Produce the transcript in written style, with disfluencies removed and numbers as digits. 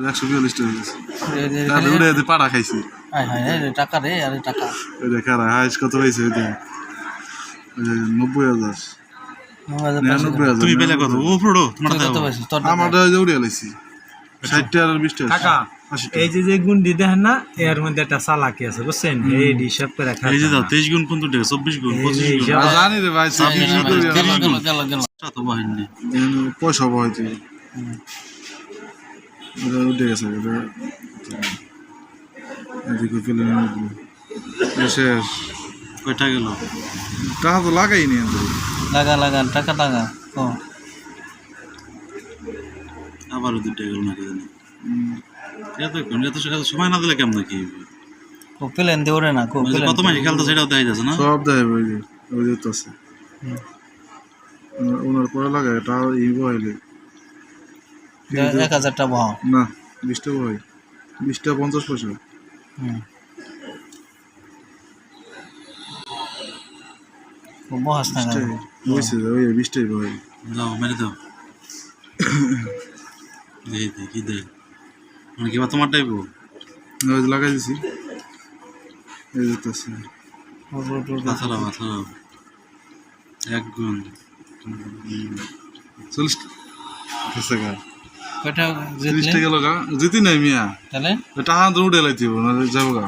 142 টাকা গেছে তাহলে উড়ে এতে পাড়া খাইছি টাকা রে আরে টাকা ওই দেখ আর হাইস কত হয়েছে ওই দেখ 90,000 99,000 তুমি পেলে কত ও পুরো তোমার কত পাইছিস তোর আমারটা ওই যে উড়ে লাইছি 60 টাকা আর 20 টাকা টাকা এই যে গুন্ডি দেখেন না এর মধ্যে একটা চালাকি আছে বুঝছেন এই হিসাব করে রাখা এই যে দাও 23 গুণ কোন টাকা 24 গুণ 25 গুণ জানি রে ভাই 26 করে গেল তো বাহিনী পয়সা হইছে এটা উঠে গেছে এদিকে ফেলে শেষ কয়টা গেল টাকা তো লাগাইনি লাগা টাকা লাগা ও আবারও 2 টাকা গেল না জানি এত সময় না দিলে কেমন কি ও প্লেন দেওরে না কো প্লেন কত মাস খেলতে সেটাও দেখা যাচ্ছে না সব দেয় ওই যে তো আছে ওনার পরে লাগায় এটা এই বইলে 1000 টাকা বাহ না 20 টাকা হয় 20 টাকা 50 পয়সা ও বহাস না হয়েছে ওই 20 টাকা হয় দাও মেরে দাও দেখি দে মানে কি তোমার টাইপো ওই যে লাগাই দিছি এই যে তো আছে মাথারা এক গুণ 40 টাকা কয়টা 30 টাকা লাগা জিতি নাই মিয়া তাহলে টাকা তো উঠে লাইতে না যাবো গা